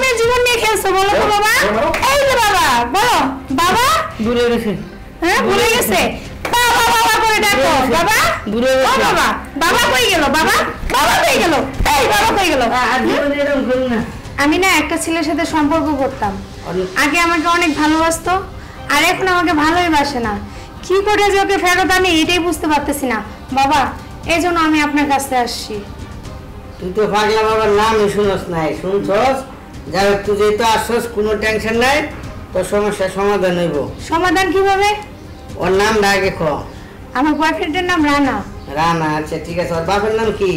মেয়ে জীবন নিয়ে খেলছো বলো তো বাবা? এই যে বাবা, বলো বাবা। ভুলে গেছে। হ্যাঁ ভুলে গেছে। বাবা বাবা করে ডাকো বাবা। ভুলে গেছে। ও বাবা, বাবা কই গেল বাবা? বাবা কই গেল? এই বাবা কই গেল? আর জীবন এরকম করুন না। আমি না একটা ছেলের সাথে সম্পর্ক করতাম, আগে আমাকে অনেক ভালোবাসতো, আর এখন আমাকে ভালোই বাসে না। কি করে যে ওকে ফেরত আনি এটাই বুঝতে পারতেছি না বাবা, এই জন্য আমি আপনার কাছে আসছি। তুই তো পাগলা বাবার নামই শুনস নাই, শুনছস? যাই হোক, তুই যেহেতু আসছস, কোনো টেনশন নাই, তোর সমস্যার সমাধান হইব। সমাধান কিভাবে? ওর নামটা আগে খ। আমার বয়ফ্রেন্ডের নাম রানা। রানা, আচ্ছা ঠিক আছে। ওর বাপের নাম কি?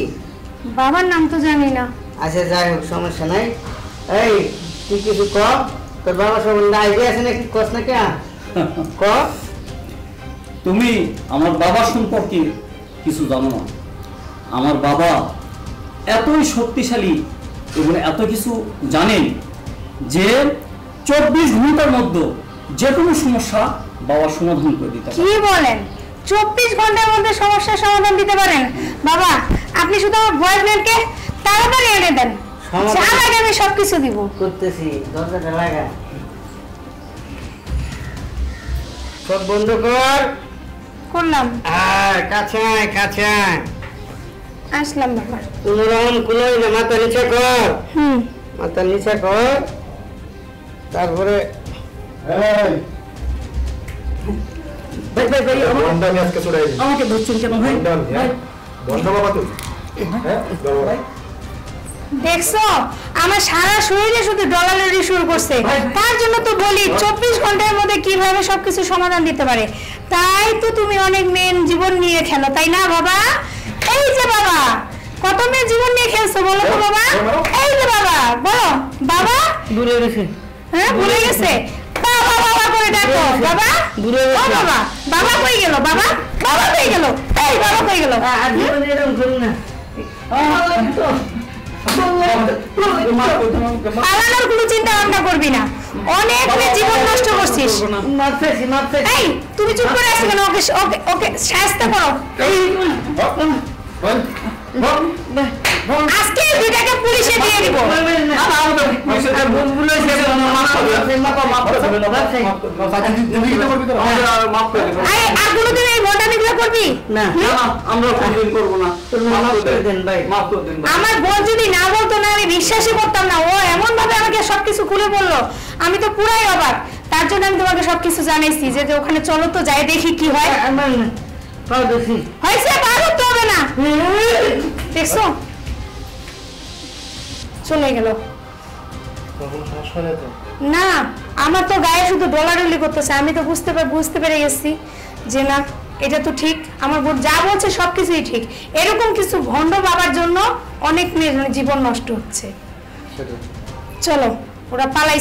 বাবার নাম তো জানি না। আচ্ছা যাই হোক, সমস্যা নাই। এই তুই কিছু ক, তোর বাবার সম্বন্ধে আইডিয়া আছে নাকি? কস না কে ক। তুমি আমার বাবা সম্পর্কে কিছু জানো না। আমার বাবা এতই শক্তিশালী এবং এত কিছু জানেন যে 24 ঘন্টার মধ্যে যে কোনো সমস্যা বাবা সমাধান করে দিতে পারে। কি বলেন? 24 ঘন্টার মধ্যে সমস্যার সমাধান দিতে পারেন? বাবা আপনি শুধু আমার বয়ফ্রেন্ডকে তাড়াতাড়ি এনে দেন, আগে আমি সবকিছু দিব। করতেছি, দরজাটা লাগা। সব বন্ধ কর। করলাম। কাছে আয়, কাছে আয়। আসলাম বাবা। কোনোরকম কুলোই না, মাথা নিচে কর। হুম। মাথা নিচে কর, তারপরে আমাকে ধরছেন কেন ভাই? দেখছো আমার সারা শরীরে শুধু ডলারেরই শুরু করছে, তার জন্য তো বলি 24 ঘন্টার মধ্যে কিভাবে সবকিছু সমাধান দিতে পারে। তাই তো তুমি অনেক মেয়ের জীবন নিয়ে খেলো, তাই না বাবা? এই যে বাবা, কত মেয়ের জীবন নিয়ে খেলছো বলো তো বাবা? এই যে বাবা, বলো বাবা। ভুলে গেছে। হ্যাঁ ভুলে গেছে। বাবা বাবা করে ডাকো বাবা। ভুলে ও গেছে। বাবা, বাবা কই গেল বাবা? বাবা কই গেল? এই বাবা কই গেল? আর জীবন এরকম করুন না। পালানোর কোনো চিন্তা ভাবনা করবি না, অনেক মেয়ে জীবন নষ্ট করছিস। এই তুমি চুপ করে আছো কেন? ওকে ওকে ওকে শাস্তি করো। আজকে এই দুইটাকে পুলিশে দিয়ে দিব। আরে আর কোনোদিন এই ভণ্ডামিগুলো করবি না? আমরা কোনোদিন করবো না। আমার বোন যদি না বলতো না আমি বিশ্বাসই করতাম না। ও এমন ভাবে আমাকে সবকিছু খুলে বললো, আমি তো পুরাই অবাক। তার জন্য আমি তোমাকে সবকিছু জানাইছি যে ওখানে চলো তো যাই দেখি কি হয়। হয়েছে, পারো তো হবে না। দেখছো চলে গেল। না আমার তো গায়ে শুধু ডলারলি করতেছে, আমি তো বুঝতে পেরে গেছি যে না এটা তো ঠিক, আমার বোন যা বলছে সবকিছুই ঠিক। এরকম কিছু ভণ্ড বাবার জন্য অনেক মেয়ের জীবন নষ্ট হচ্ছে। চলো ওরা পালাইছে।